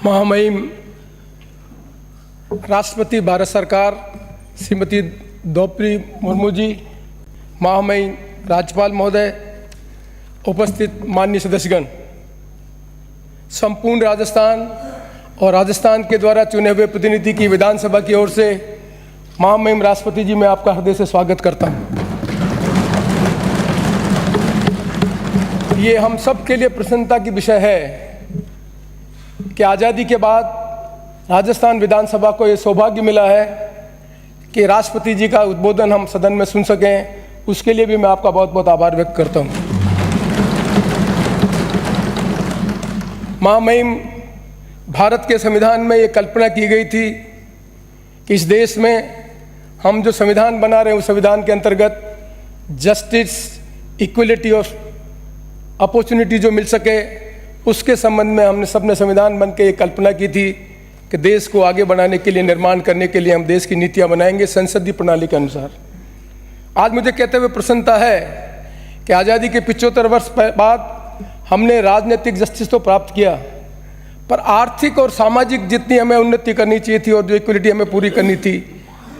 महामहिम राष्ट्रपति भारत सरकार श्रीमती द्रौपदी मुर्मू जी, महामहिम राज्यपाल महोदय, उपस्थित माननीय सदस्यगण, संपूर्ण राजस्थान और राजस्थान के द्वारा चुने हुए प्रतिनिधि की विधानसभा की ओर से महामहिम राष्ट्रपति जी, मैं आपका हृदय से स्वागत करता हूँ। ये हम सब के लिए प्रसन्नता की विषय है कि आज़ादी के बाद राजस्थान विधानसभा को ये सौभाग्य मिला है कि राष्ट्रपति जी का उद्बोधन हम सदन में सुन सकें। उसके लिए भी मैं आपका बहुत बहुत आभार व्यक्त करता हूँ। महामहिम, भारत के संविधान में ये कल्पना की गई थी कि इस देश में हम जो संविधान बना रहे हैं उस संविधान के अंतर्गत जस्टिस, इक्वलिटी ऑफ अपॉर्चुनिटी जो मिल सके, उसके संबंध में हमने सबने संविधान बन के ये कल्पना की थी कि देश को आगे बढ़ाने के लिए, निर्माण करने के लिए हम देश की नीतियाँ बनाएंगे संसदीय प्रणाली के अनुसार। आज मुझे कहते हुए प्रसन्नता है कि आज़ादी के 75 वर्ष बाद हमने राजनीतिक जस्टिस तो प्राप्त किया, पर आर्थिक और सामाजिक जितनी हमें उन्नति करनी चाहिए थी और जो इक्वलिटी हमें पूरी करनी थी,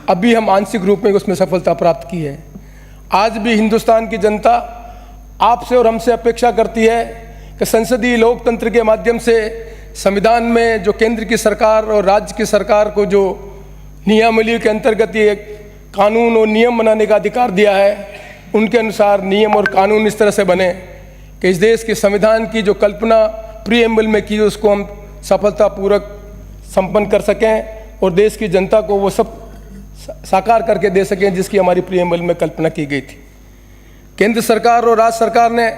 अभी हम आंशिक रूप में उसमें सफलता प्राप्त की है। आज भी हिंदुस्तान की जनता आपसे और हमसे अपेक्षा करती है कि संसदीय लोकतंत्र के माध्यम से संविधान में जो केंद्र की सरकार और राज्य की सरकार को जो नियमावली के अंतर्गत ये कानून और नियम बनाने का अधिकार दिया है, उनके अनुसार नियम और कानून इस तरह से बने कि इस देश के संविधान की जो कल्पना प्रीएम्बल में की उसको हम सफलतापूर्वक संपन्न कर सकें और देश की जनता को वो सब साकार करके दे सकें जिसकी हमारी प्रीएम्बल में कल्पना की गई थी। केंद्र सरकार और राज्य सरकार ने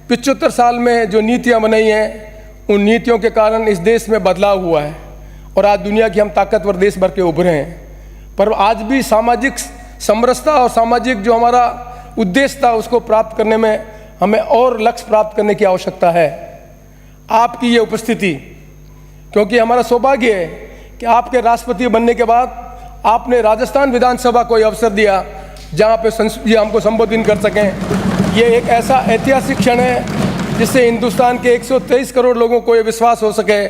75 साल में जो नीतियाँ बनाई हैं, उन नीतियों के कारण इस देश में बदलाव हुआ है और आज दुनिया की हम ताकतवर देश भर के उभरे हैं। पर आज भी सामाजिक समरसता और सामाजिक जो हमारा उद्देश्य था उसको प्राप्त करने में हमें और लक्ष्य प्राप्त करने की आवश्यकता है। आपकी ये उपस्थिति, क्योंकि हमारा सौभाग्य है कि आपके राष्ट्रपति बनने के बाद आपने राजस्थान विधानसभा को ये अवसर दिया जहाँ पे संसद जी हमको संबोधित कर सकें। ये एक ऐसा ऐतिहासिक क्षण है जिससे हिंदुस्तान के 123 करोड़ लोगों को ये विश्वास हो सके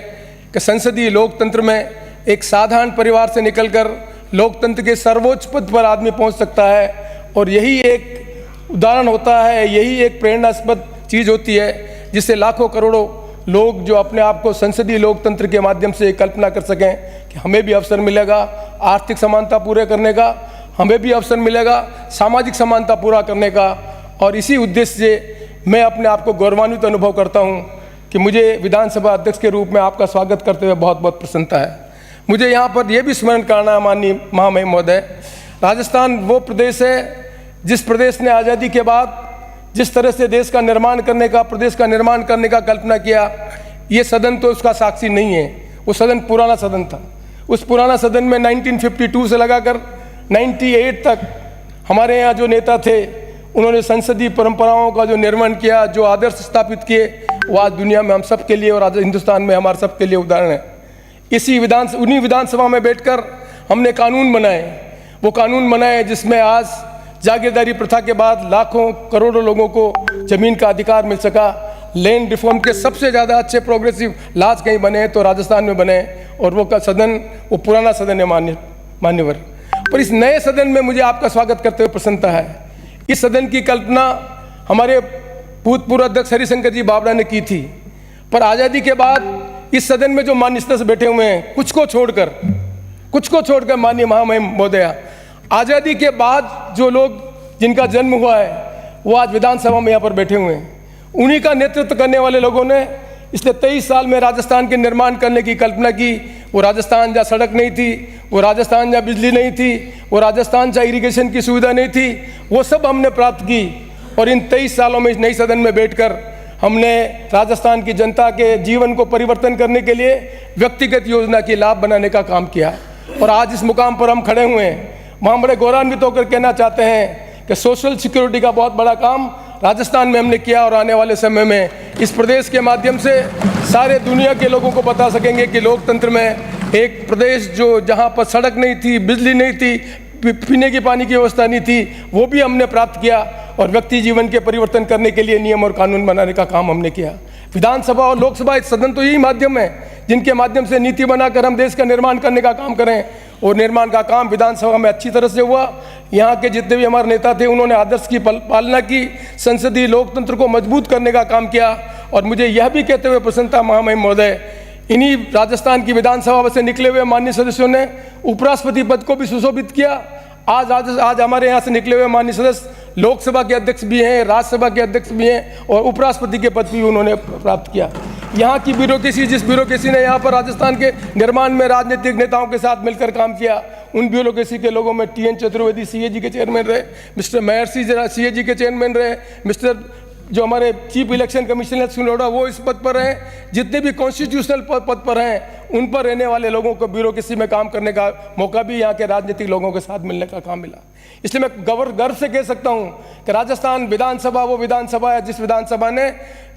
कि संसदीय लोकतंत्र में एक साधारण परिवार से निकलकर लोकतंत्र के सर्वोच्च पद पर आदमी पहुंच सकता है। और यही एक उदाहरण होता है, यही एक प्रेरणास्पद चीज़ होती है जिससे लाखों करोड़ों लोग जो अपने आप को संसदीय लोकतंत्र के माध्यम से कल्पना कर सकें कि हमें भी अवसर मिलेगा आर्थिक समानता पूरे करने का, हमें भी अवसर मिलेगा सामाजिक समानता पूरा करने का। और इसी उद्देश्य से मैं अपने आप को गौरवान्वित अनुभव करता हूं कि मुझे विधानसभा अध्यक्ष के रूप में आपका स्वागत करते हुए बहुत बहुत प्रसन्नता है। मुझे यहाँ पर यह भी स्मरण करना है माननीय महामहिम महोदय, राजस्थान वो प्रदेश है जिस प्रदेश ने आज़ादी के बाद जिस तरह से देश का निर्माण करने का, प्रदेश का निर्माण करने का कल्पना किया, ये सदन तो उसका साक्षी नहीं है। वो सदन पुराना सदन था। उस पुराना सदन में 1952 से लगाकर 98 तक हमारे यहाँ जो नेता थे उन्होंने संसदीय परंपराओं का जो निर्माण किया, जो आदर्श स्थापित किए, वो आज दुनिया में हम सब के लिए और आज हिंदुस्तान में हमारे सब के लिए उदाहरण है। उन्हीं विधानसभा में बैठकर हमने कानून बनाए, वो कानून बनाए जिसमें आज जागीरदारी प्रथा के बाद लाखों करोड़ों लोगों को जमीन का अधिकार मिल सका। लैंड रिफॉर्म के सबसे ज़्यादा अच्छे प्रोग्रेसिव लॉज कहीं बने तो राजस्थान में बने और वो का सदन वो पुराना सदन है मान्यवर। पर इस नए सदन में मुझे आपका स्वागत करते हुए प्रसन्नता है। इस सदन की कल्पना हमारे भूतपूर्व अध्यक्ष हरिशंकर जी बावड़ा ने की थी, पर आज़ादी के बाद इस सदन में जो मान्य सदस्य बैठे हुए हैं, कुछ को छोड़कर माननीय महामहिम महोदया, आज़ादी के बाद जो लोग जिनका जन्म हुआ है वो आज विधानसभा में यहाँ पर बैठे हुए हैं। उन्हीं का नेतृत्व करने वाले लोगों ने इसलिए 23 साल में राजस्थान के निर्माण करने की कल्पना की। वो राजस्थान जहाँ सड़क नहीं थी, वो राजस्थान जहाँ बिजली नहीं थी, वो राजस्थान जहाँ इरिगेशन की सुविधा नहीं थी, वो सब हमने प्राप्त की। और इन 23 सालों में इस नई सदन में बैठकर हमने राजस्थान की जनता के जीवन को परिवर्तन करने के लिए व्यक्तिगत योजना की लाभ बनाने का काम किया। और आज इस मुकाम पर हम खड़े हुए हैं, वहाँ बड़े गौरवान्वित होकर कहना चाहते हैं कि सोशल सिक्योरिटी का बहुत बड़ा काम राजस्थान में हमने किया और आने वाले समय में इस प्रदेश के माध्यम से सारे दुनिया के लोगों को बता सकेंगे कि लोकतंत्र में एक प्रदेश जो जहाँ पर सड़क नहीं थी, बिजली नहीं थी, पीने की पानी की व्यवस्था नहीं थी, वो भी हमने प्राप्त किया और व्यक्ति जीवन के परिवर्तन करने के लिए नियम और कानून बनाने का काम हमने किया। विधानसभा और लोकसभा इस सदन तो यही माध्यम है जिनके माध्यम से नीति बनाकर हम देश का निर्माण करने का काम करें, और निर्माण का काम विधानसभा में अच्छी तरह से हुआ। यहाँ के जितने भी हमारे नेता थे उन्होंने आदर्श की पालना की, संसदीय लोकतंत्र को मजबूत करने का काम किया। और मुझे यह भी कहते हुए प्रसन्नता महामहिम महोदय, इन्हीं राजस्थान की विधानसभा से निकले हुए माननीय सदस्यों ने उपराष्ट्रपति पद को भी सुशोभित किया। आज हमारे यहाँ से निकले हुए माननीय सदस्य लोकसभा के अध्यक्ष भी हैं, राज्यसभा के अध्यक्ष भी हैं, और उपराष्ट्रपति के पद भी उन्होंने प्राप्त किया। यहाँ की ब्यूरोक्रेसी, जिस ब्यूरोक्रेसी ने यहाँ पर राजस्थान के निर्माण में राजनीतिक नेताओं के साथ मिलकर काम किया, उन ब्यूरोक्रेसी के लोगों में टी.एन. चतुर्वेदी सीएजी के चेयरमैन रहे, मिस्टर महर्षि सीएजी के चेयरमैन रहे, मिस्टर जो हमारे चीफ इलेक्शन कमिश्नर सुनोड़ा वो इस पद पर हैं, जितने भी कॉन्स्टिट्यूशनल पद पर हैं उन पर रहने वाले लोगों को ब्यूरोक्रेसी में काम करने का मौका भी यहाँ के राजनीतिक लोगों के साथ मिलने का काम मिला। इसलिए मैं गर्व से कह सकता हूँ कि राजस्थान विधानसभा वो विधानसभा है जिस विधानसभा ने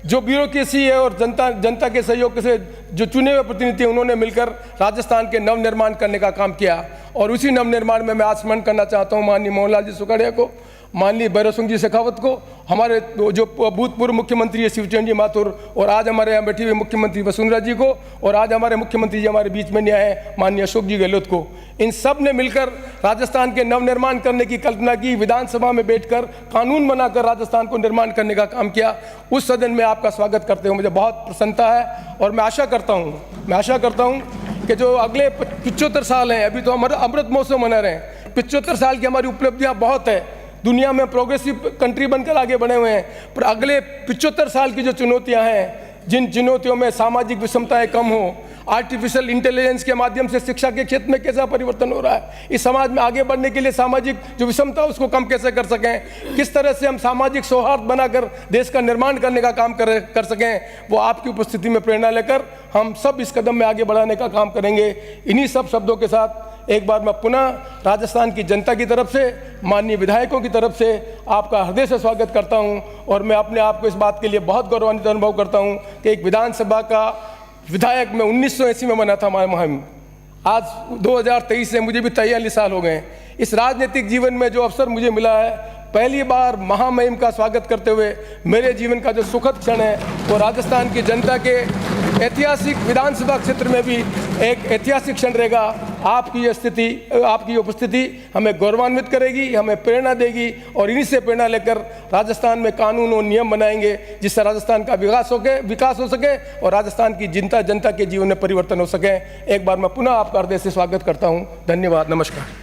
जो ब्यूरोक्रेसी है और जनता के सहयोग से जो चुने हुए प्रतिनिधि उन्होंने मिलकर राजस्थान के नवनिर्माण करने का काम किया। और उसी नवनिर्माण में मैं आज स्मरण करना चाहता हूँ माननीय मोहनलाल जी सुखाड़िया को, माननीय भैरव सिंह जी शेखावत को, हमारे जो भूतपूर्व मुख्यमंत्री है शिवचंद्र जी माथुर, और आज हमारे यहाँ बैठे हुए मुख्यमंत्री वसुंधरा जी को, और आज हमारे मुख्यमंत्री जी हमारे बीच में नहीं आए हैं माननीय अशोक जी गहलोत को। इन सब ने मिलकर राजस्थान के नवनिर्माण करने की कल्पना की, विधानसभा में बैठकर कानून बनाकर राजस्थान को निर्माण करने का काम किया। उस सदन में आपका स्वागत करते हुए मुझे बहुत प्रसन्नता है। और मैं आशा करता हूँ कि जो अगले 75 साल हैं, अभी तो हमारा अमृत महोत्सव मना रहे हैं, 75 साल की हमारी उपलब्धियाँ बहुत है, दुनिया में प्रोग्रेसिव कंट्री बनकर आगे बढ़े हुए हैं, पर अगले 75 साल की जो चुनौतियां हैं, जिन चुनौतियों में सामाजिक विषमताएं कम हो, आर्टिफिशियल इंटेलिजेंस के माध्यम से शिक्षा के क्षेत्र में कैसा परिवर्तन हो रहा है, इस समाज में आगे बढ़ने के लिए सामाजिक जो विषमता उसको कम कैसे कर सकें, किस तरह से हम सामाजिक सौहार्द बनाकर देश का निर्माण करने का काम कर सकें, वो आपकी उपस्थिति में प्रेरणा लेकर हम सब इस कदम में आगे बढ़ाने का काम करेंगे। इन्हीं सब शब्दों के साथ एक बार मैं पुनः राजस्थान की जनता की तरफ से, माननीय विधायकों की तरफ से आपका हृदय से स्वागत करता हूं। और मैं अपने आप को इस बात के लिए बहुत गौरवान्वित अनुभव करता हूं कि एक विधानसभा का विधायक मैं 1980 में बना था हमारे मुहिम, आज 2023 से मुझे भी 43 साल हो गए। इस राजनीतिक जीवन में जो अवसर मुझे मिला है, पहली बार महामहिम का स्वागत करते हुए मेरे जीवन का जो सुखद क्षण है वो राजस्थान की जनता के ऐतिहासिक विधानसभा क्षेत्र में भी एक ऐतिहासिक क्षण रहेगा। आपकी ये स्थिति, आपकी उपस्थिति हमें गौरवान्वित करेगी, हमें प्रेरणा देगी, और इन्हीं से प्रेरणा लेकर राजस्थान में कानून और नियम बनाएंगे जिससे राजस्थान का विकास हो सके और राजस्थान की जनता के जीवन में परिवर्तन हो सके। एक बार मैं पुनः आपका हृदय से स्वागत करता हूँ। धन्यवाद, नमस्कार।